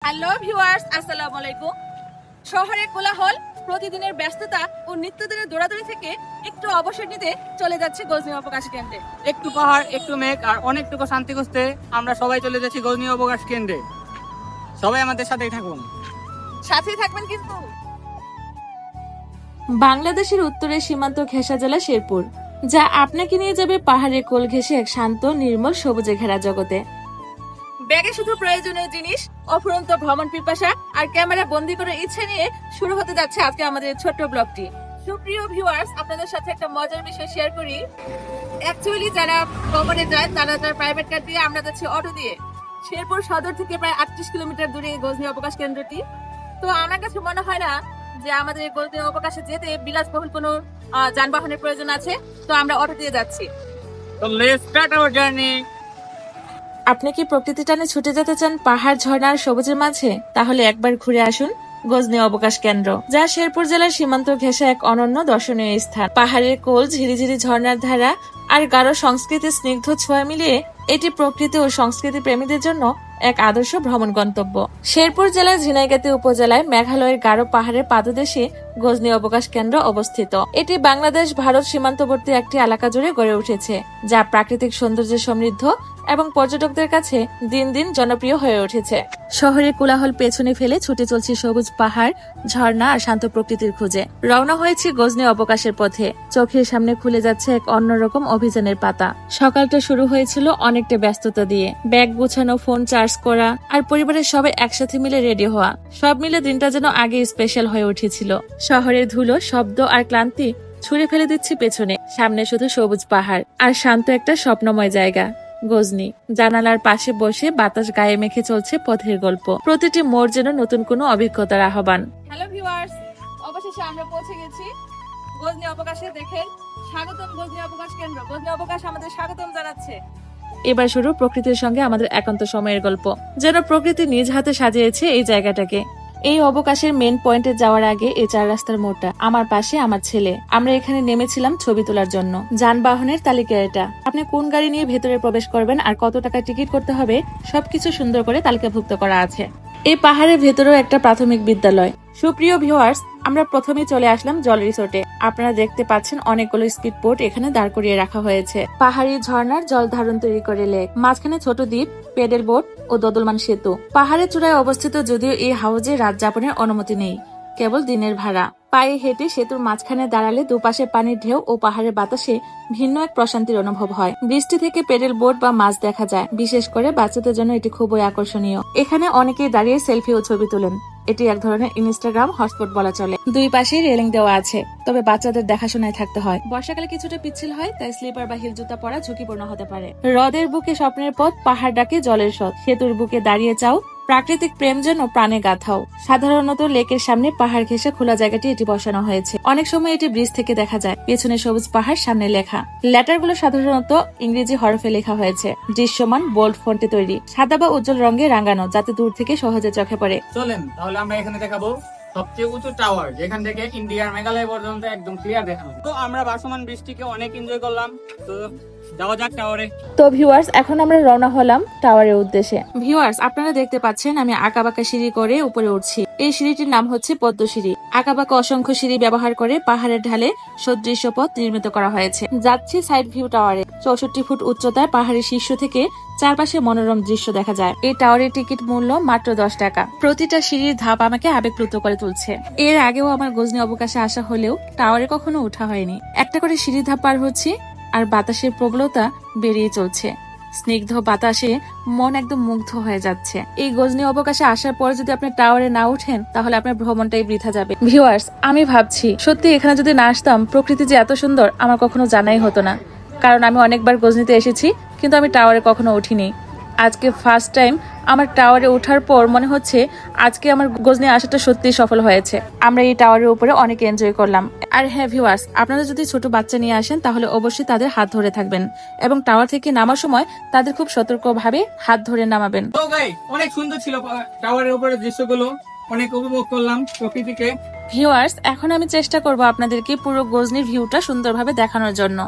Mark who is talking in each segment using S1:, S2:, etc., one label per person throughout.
S1: Hello viewers, আসসালামু আলাইকুম। শহরের কোলাহল, প্রতিদিনের ব্যস্ততা ও নিত্যদিনের দৌড়াদৌড়ি থেকে একটু অবসর নিতে চলে যাচ্ছে গজনী অবকাশ কেন্দ্রে।
S2: একটু পাহাড়, একটু মেঘ আর অনেকটুকু শান্তি খুঁজতে আমরা সবাই চলে যাচ্ছি গজনী অবকাশ কেন্দ্রে। সবাই আমাদের সাথেই থাকুন,
S1: সাথেই থাকবেন কিন্তু।
S3: বাংলাদেশের উত্তরের সীমান্ত ঘেঁষা জেলা শেরপুর, যা আপনাকে নিয়ে যাবে পাহাড়ের কোল ঘেঁষে এক শান্ত নির্মল সবুজে ঘেরা জগতে।
S1: ব্যাগে শুধু প্রয়োজনীয় জিনিস, অফুরন্ত ভ্রমণ পিপাসা আর ক্যামেরা বন্দি করে ইচ্ছে নিয়ে শুরু হতে যাচ্ছে আজকে আমাদের ছোট্ট ব্লগটি। সুপ্রিয় ভিউয়ার্স, আপনাদের সাথে একটা মজার বিষয় শেয়ার করি। অ্যাকচুয়ালি যারা ভ্রমণে যায় তারা প্রাইভেট কার দিয়ে, আমরা যাচ্ছি অটো দিয়ে। শেরপুর সদর থেকে প্রায় 38 কিলোমিটার দূরে গজনী অবকাশ কেন্দ্রটি। তো আমার কাছে মনে হয় না যে আমাদের গজনী অবকাশে যেতে বিলাসবহুল কোনো যানবাহনের প্রয়োজন আছে, তো আমরা অটো দিয়ে যাচ্ছি।
S2: তো লেটস স্টার্ট আওয়ার জার্নি।
S3: আপনি কি প্রকৃতি টানে ছুটে যেতে চান পাহাড়, ঝর্ণা আর সবুজের মাঝে? তাহলে একবার ঘুরে আসুন গজনী অবকাশ কেন্দ্র, যা শেরপুর জেলার সীমান্ত ঘেঁষা এক অনন্য দর্শনীয় স্থান। পাহাড়ের কোল, ঝিরিঝিরি ঝর্ণার ধারা আর গাঢ় সংস্কৃতির স্নিগ্ধ ছোঁয়া মিলিয়ে এটি প্রকৃতি ও সংস্কৃতি প্রেমীদের জন্য এক আদর্শ ভ্রমণ গন্তব্য। শেরপুর জেলার ঝিনাইগাতি উপজেলায় মেঘালয়ের গাঢ় পাহাড়ের পাদদেশে গজনী অবকাশ কেন্দ্র অবস্থিত। এটি বাংলাদেশ ভারত সীমান্তবর্তী একটি এলাকা জুড়ে গড়ে উঠেছে, যা প্রাকৃতিক সৌন্দর্যে সমৃদ্ধ এবং পর্যটকদের কাছে দিন দিন জনপ্রিয় হয়ে উঠেছে। শহরের কোলাহল পেছনে ফেলে ছুটে চলছে সবুজ পাহাড়, ঝর্ণা আর শান্ত প্রকৃতির খোঁজে। রওনা হয়েছে গজনী অবকাশের পথে। চোখের সামনে খুলে যাচ্ছে এক অন্যরকম অভিযানের পাতা। সকালটা শুরু হয়েছিল অনেকটা ব্যস্ততা দিয়ে, ব্যাগ গোছানো, ফোন চার্জ করা আর পরিবারের সবাই একসাথে মিলে রেডি হওয়া। সব মিলে দিনটা যেন আগে স্পেশাল হয়ে উঠেছিল। শহরের ধুলো, শব্দ আর ক্লান্তি ছুঁড়ে ফেলে দিচ্ছি পেছনে। সামনে শুধু সবুজ পাহাড় আর শান্ত একটা স্বপ্নময় জায়গা গজনী। জানালার পাশে বসে বাতাস গায়ে মেখে চলছে পথের গল্প। প্রতিটি মোড় যেন নতুন কোনো অভিজ্ঞতার আহ্বান।
S1: হ্যালো ভিউয়ার্স, অবশেষে আমরা পৌঁছে গেছি গজনী অবকাশে। দেখেন, স্বাগতম গজনী অবকাশ কেন্দ্র। গজনী অবকাশ আমাদের স্বাগতম জানাচ্ছে।
S3: এবার শুরু প্রকৃতির সঙ্গে আমাদের একান্ত সময়ের গল্প। যেন প্রকৃতি নিজ হাতে সাজিয়েছে এই জায়গাটাকে। এই অবকাশের মেন পয়েন্টে যাওয়ার আগে এই 4 রাস্তার মোড়টা। আমার পাশে আমার ছেলে। আমরা এখানে নেমেছিলাম ছবি তোলার জন্য। যানবাহনের তালিকা এটা। আপনি কোন গাড়ি নিয়ে ভেতরে প্রবেশ করবেন আর কত টাকা টিকিট করতে হবে সবকিছু সুন্দর করে তালিকাভুক্ত করা আছে। এই পাহাড়ের ভেতরেও একটা প্রাথমিক বিদ্যালয়। সুপ্রিয় ভিউয়ার্স, আমরা প্রথমে চলে আসলাম জল রিসোর্টে। আপনারা দেখতে পাচ্ছেন অনেকগুলো স্পিড বোট এখানে দাঁড় করিয়ে রাখা হয়েছে। পাহাড়ি ঝর্ণার জল ধারণ তৈরি করে লেক, মাঝখানে ছোট দ্বীপ, পেডেল বোট ও দোদলমান সেতু। পাহাড়ের চূড়ায় অবস্থিত, যদিও এই হাউজে রাত যাপনের অনুমতি নেই, কেবল দিনের ভাড়া। পায়ে হেঁটে সেতুর মাঝখানে দাঁড়ালে দুপাশে পানির ঢেউ ও পাহাড়ের বাতাসে ভিন্ন এক প্রশান্তির অনুভব হয়। বৃষ্টি থেকে পেডেল বোট বা মাছ দেখা যায়। বিশেষ করে বাচ্চাদের জন্য এটি খুবই আকর্ষণীয়। এখানে অনেকেই দাঁড়িয়ে সেলফি ও ছবি তোলেন। এটি এক ধরনের ইনস্টাগ্রাম হটস্পট বলা চলে। দুই পাশেই রেলিং দেওয়া আছে, তবে বাচ্চাদের দেখাশোনায় থাকতে হয়। বর্ষাকালে কিছুটা পিচ্ছিল হয়, তাই স্লিপার বা হিল জুতা পরা ঝুঁকিপূর্ণ হতে পারে। হ্রদের বুকে স্বপ্নের পথ, পাহাড় ডাকে জলের স্রোত। সেতুর বুকে দাঁড়িয়ে চাও, প্রাকৃতিক প্রেম যেন প্রাণে গাথাও। সাধারণত লেকের সামনে পাহাড় ঘেঁষা খোলা জায়গাটি এটি বসানো হয়েছে। অনেক সময় এটি ব্রিজ থেকে দেখা যায়। পেছনে সবুজ পাহাড়, সামনে লেখা। লেটারগুলো সাধারণত ইংরেজি হরফে লেখা হয়েছে। দৃশ্যমান বোল্ড ফন্টে তৈরি, সাদা বা উজ্জ্বল রঙে রাঙানো, যাতে দূর থেকে সহজে চোখে পড়ে।
S2: চলেন তাহলে আমরা এখানে দেখাবো সবচেয়ে উঁচু টাওয়ার, যেখান থেকে ইন্ডিয়ার মেঘালয় পর্যন্ত একদম ক্লিয়ার দেখানো। তো আমরা ভাসমান বৃষ্টিকে অনেক এনজয় করলাম। তো যাওয়া যাক টাওয়ারে।
S3: তো ভিউয়ার্স, এখন আমরা রওনা হলাম টাওয়ারের উদ্দেশ্যে। ভিউয়ার্স, আপনারা দেখতে পাচ্ছেন আমি আঁকাবাঁকা সিঁড়ি করে উপরে উঠছি। এই সিঁড়িটির নাম হচ্ছে পদ্ম সিঁড়ি। আঁকাবাঁকা অসংখ্য সিঁড়ি ব্যবহার করে পাহাড়ের ঢালে সদৃশ্য পথ নির্মিত করা হয়েছে। যাচ্ছি সাইড ভিউ টাওয়ারে। 64 ফুট উচ্চতায় পাহাড়ের শীর্ষ থেকে চারপাশে মনোরম দৃশ্য দেখা যায়। এই টাওয়ারের টিকিট মূল্য মাত্র 10 টাকা। প্রতিটা সিঁড়ির ধাপ আমাকে আবেগপ্লুত করে তুলছে। এর আগেও আমার গজনী অবকাশে আসা হলেও টাওয়ারে কখনো ওঠা হয়নি। একটা করে সিঁড়ি ধাপ পার হচ্ছি আর বাতাসের প্রবলতা বেরিয়ে চলছে। স্নিগ্ধ বাতাসে মন একদম মুগ্ধ হয়ে যাচ্ছে। এই গজনী অবকাশে আসার পর যদি আপনি টাওয়ারে না উঠেন, তাহলে আপনার ভ্রমণটাই বৃথা যাবে। ভিউয়ার্স, আমি ভাবছি সত্যি এখানে যদি না আসতাম, প্রকৃতি যে এত সুন্দর আমার কখনো জানাই হতো না। কারণ আমি অনেকবার গজনীতে এসেছি, কিন্তু আমি টাওয়ারে কখনো উঠিনি। আজকে ফার্স্ট টাইম আমার টাওয়ারে ওঠার পর মনে হচ্ছে আজকে আমার গজনী আসাটা সত্যিই সফল হয়েছে। আমরা এই টাওয়ারের উপরে অনেক এনজয় করলাম। আর হ্যাঁ ভিউয়ার্স, আপনারা যদি ছোট বাচ্চা নিয়ে আসেন তাহলে অবশ্যই তাদের হাত ধরে থাকবেন এবং টাওয়ার থেকে নামার সময় তাদের খুব সতর্কভাবে হাত ধরে নামাবেন।
S2: তো ভাই, অনেক সুন্দর ছিল টাওয়ারের উপরে দৃশ্যগুলো, অনেক উপভোগ করলাম প্রকৃতিকে।
S3: ভিউয়ার্স, এখন আমি চেষ্টা করব আপনাদেরকে পুরো গজনীর ভিউটা সুন্দরভাবে দেখানোর জন্য।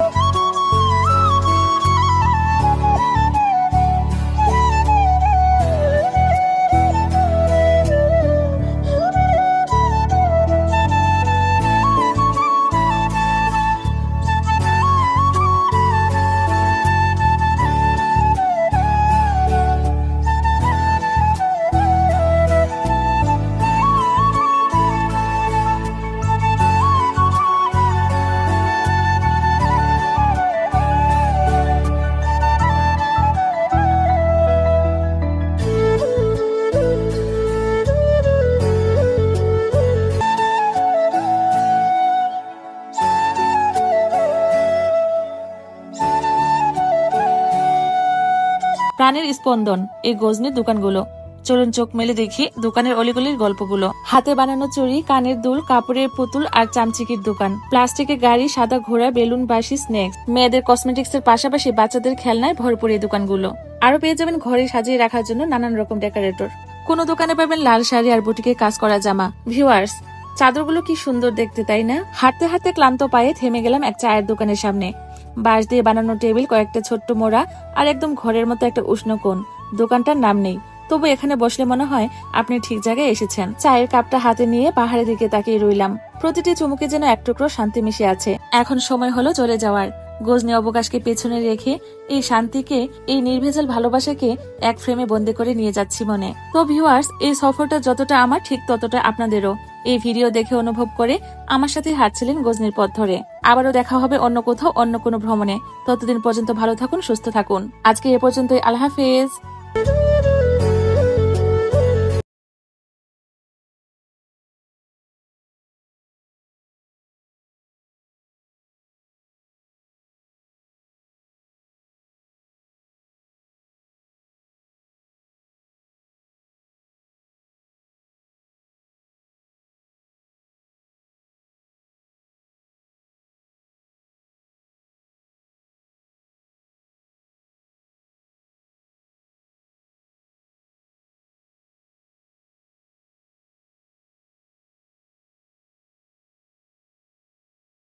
S3: প্রাণের স্পন্দন এই গজনির দোকানগুলো। চলুন চোখ মেলে দেখি দোকানের অলিগলির গল্পগুলো। হাতে বানানো চুড়ি, কানের দুল, কাপড়ের পুতুল আর চামচিকির দোকান, প্লাস্টিকের গাড়ি, সাদা ঘোড়া, বেলুন, বাসি, স্ন্যাক্স, মেয়েদের কসমেটিক্স এর পাশাপাশি বাচ্চাদের খেলনায় ভরপুর এই দোকানগুলো। আরো পেয়ে যাবেন ঘরে সাজিয়ে রাখার জন্য নানান রকম ডেকোরেটর। কোনো দোকানে পাবেন লাল শাড়ি আর বুটিকে কাজ করা জামা। ভিউয়ার্স, চাদরগুলো কি সুন্দর দেখতে, তাই না? হাঁটতে হাঁটতে ক্লান্ত পায়ে থেমে গেলাম এক চায়ের দোকানের সামনে। বাঁশ দিয়ে বানানো টেবিল, কয়েকটা ছোট্ট মোড়া আর একদম ঘরের মতো একটা উষ্ণ কোণ। দোকানটার নাম নেই, তবু এখানে বসলে মনে হয় আপনি ঠিক জায়গায় এসেছেন। চায়ের কাপটা হাতে নিয়ে পাহাড়ের দিকে তাকিয়ে রইলাম। প্রতিটি চুমুকে যেন এক টুকরো শান্তি মিশে আছে। এখন সময় হলো চলে যাওয়ার। গজনি অবকাশকে পেছনে রেখে এই শান্তিকে, এই নির্ভেজাল ভালোবাসাকে এক ফ্রেমে বন্দি করে নিয়ে যাচ্ছি মনে। তো ভিউয়ার্স, এই সফরটা যতটা আমার ঠিক ততটা আপনাদেরও। এই ভিডিও দেখে অনুভব করে আমার সাথে হাঁটছিলেন গজনির পথ ধরে। আবারও দেখা হবে অন্য কোথাও, অন্য কোনো ভ্রমণে। ততদিন পর্যন্ত ভালো থাকুন, সুস্থ থাকুন। আজকে এ পর্যন্তই। আল্লাহ হাফেজ।